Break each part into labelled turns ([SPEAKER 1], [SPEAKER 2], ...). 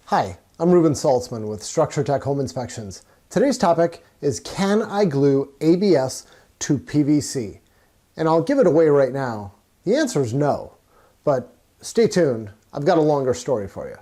[SPEAKER 1] Hi, I'm Ruben Saltzman with Structure Tech Home Inspections. Today's topic is, can I glue ABS to PVC? And I'll give it away right now. The answer is no, but stay tuned. I've got a longer story for you.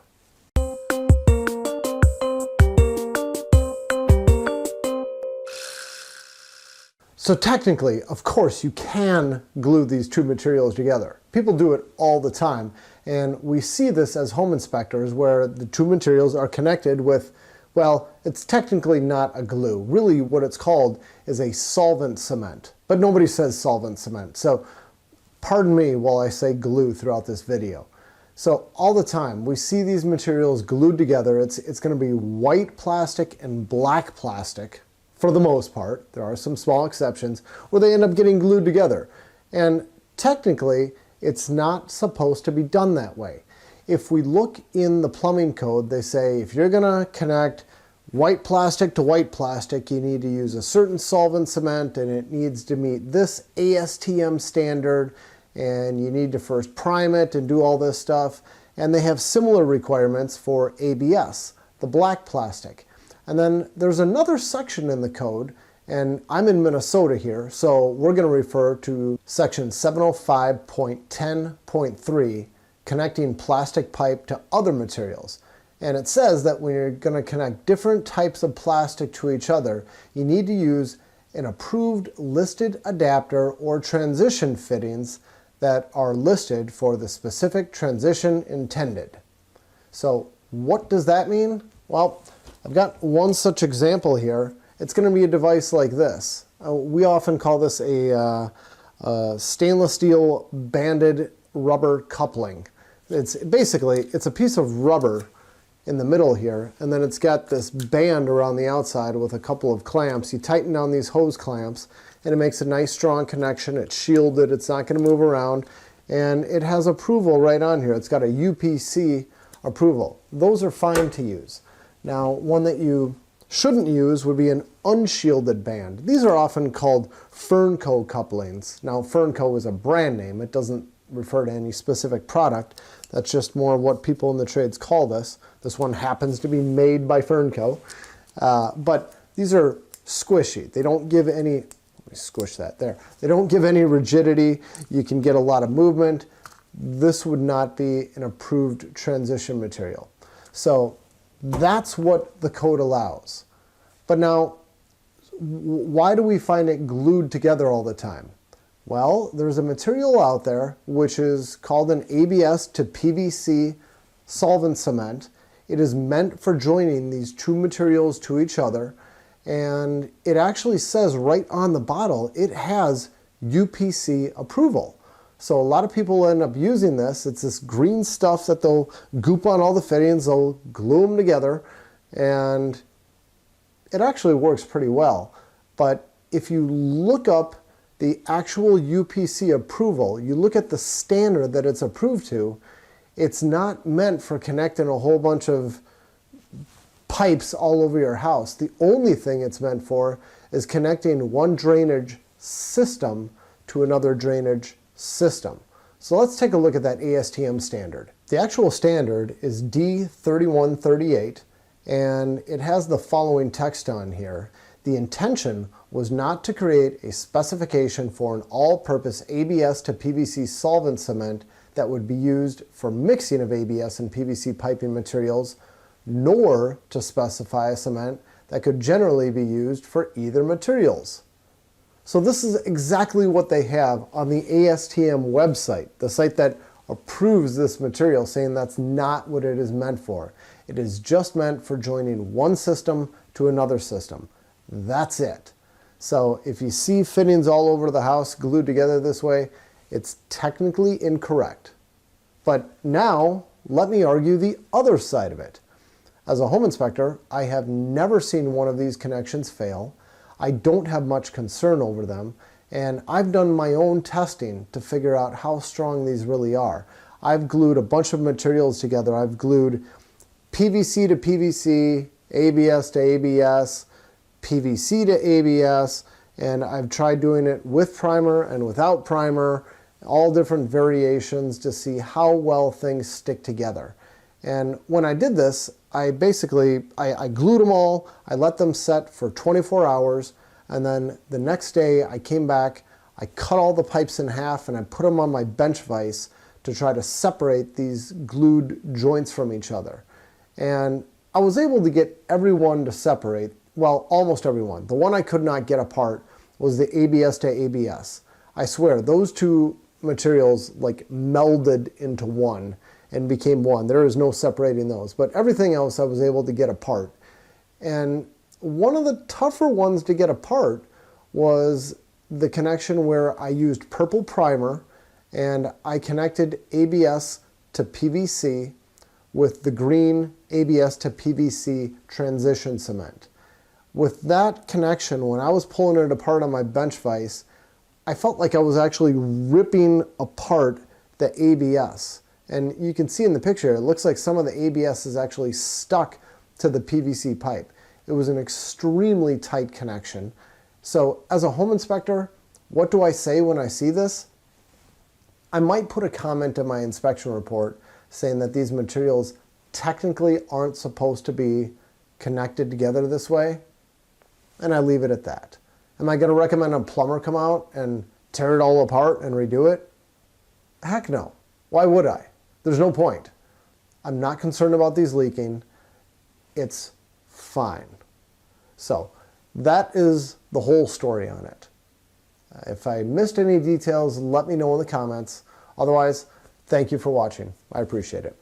[SPEAKER 1] So technically, of course, you can glue these two materials together. People do it all the time, and we see this as home inspectors where the two materials are connected with, well, it's technically not a glue. Really what it's called is a solvent cement, but nobody says solvent cement. So pardon me while I say glue throughout this video. So all the time we see these materials glued together. It's going to be white plastic and black plastic. For the most part, there are some small exceptions where they end up getting glued together. And technically, it's not supposed to be done that way. If we look in the plumbing code, they say if you're gonna connect white plastic to white plastic, you need to use a certain solvent cement and it needs to meet this ASTM standard, and you need to first prime it and do all this stuff. And they have similar requirements for ABS, the black plastic. And then there's another section in the code, and I'm in Minnesota here, so we're going to refer to section 705.10.3, connecting plastic pipe to other materials. And it says that when you're going to connect different types of plastic to each other, you need to use an approved listed adapter or transition fittings that are listed for the specific transition intended. So what does that mean? Well, I've got one such example here. It's going to be a device like this. We often call this a stainless steel banded rubber coupling. It's basically, it's a piece of rubber in the middle here, and then it's got this band around the outside with a couple of clamps. You tighten down these hose clamps and it makes a nice strong connection. It's shielded, it's not going to move around, and it has approval right on here. It's got a UPC approval. Those are fine to use. Now, one that you shouldn't use would be an unshielded band. These are often called Fernco couplings. Now, Fernco is a brand name. It doesn't refer to any specific product. That's just more what people in the trades call this. This one happens to be made by Fernco. But these are squishy. They don't give any, let me squish that there. They don't give any rigidity. You can get a lot of movement. This would not be an approved transition material. So that's what the code allows. But now, why do we find it glued together all the time? Well, there's a material out there which is called an ABS to PVC solvent cement. It is meant for joining these two materials to each other, and it actually says right on the bottle it has UPC approval. So a lot of people end up using this. It's this green stuff that they'll goop on all the fittings, they'll glue them together, and it actually works pretty well. But if you look up the actual UPC approval, you look at the standard that it's approved to, it's not meant for connecting a whole bunch of pipes all over your house. The only thing it's meant for is connecting one drainage system to another drainage system. So let's take a look at that ASTM standard. The actual standard is D3138, and it has the following text on here. The intention was not to create a specification for an all-purpose ABS to PVC solvent cement that would be used for mixing of ABS and PVC piping materials, nor to specify a cement that could generally be used for either materials. So this is exactly what they have on the ASTM website, the site that approves this material, saying that's not what it is meant for. It is just meant for joining one system to another system. That's it. So if you see fittings all over the house glued together this way, it's technically incorrect. But now, let me argue the other side of it. As a home inspector, I have never seen one of these connections fail. I don't have much concern over them, and I've done my own testing to figure out how strong these really are. I've glued a bunch of materials together. I've glued PVC to PVC, ABS to ABS, PVC to ABS, and I've tried doing it with primer and without primer, all different variations to see how well things stick together. And when I did this, I glued them all, I let them set for 24 hours, and then the next day I came back, I cut all the pipes in half and I put them on my bench vise to try to separate these glued joints from each other. And I was able to get everyone to separate, well, almost everyone. The one I could not get apart was the ABS to ABS. I swear, those two materials like melded into one and became one. There is no separating those, but everything else I was able to get apart. And one of the tougher ones to get apart was the connection where I used purple primer and I connected ABS to PVC with the green ABS to PVC transition cement. With that connection, when I was pulling it apart on my bench vise, I felt like I was actually ripping apart the ABS. And you can see in the picture, it looks like some of the ABS is actually stuck to the PVC pipe. It was an extremely tight connection. So as a home inspector, what do I say when I see this? I might put a comment in my inspection report saying that these materials technically aren't supposed to be connected together this way, and I leave it at that. Am I going to recommend a plumber come out and tear it all apart and redo it? Heck no. Why would I? There's no point. I'm not concerned about these leaking. It's fine. So that is the whole story on it. If I missed any details, let me know in the comments. Otherwise, thank you for watching. I appreciate it.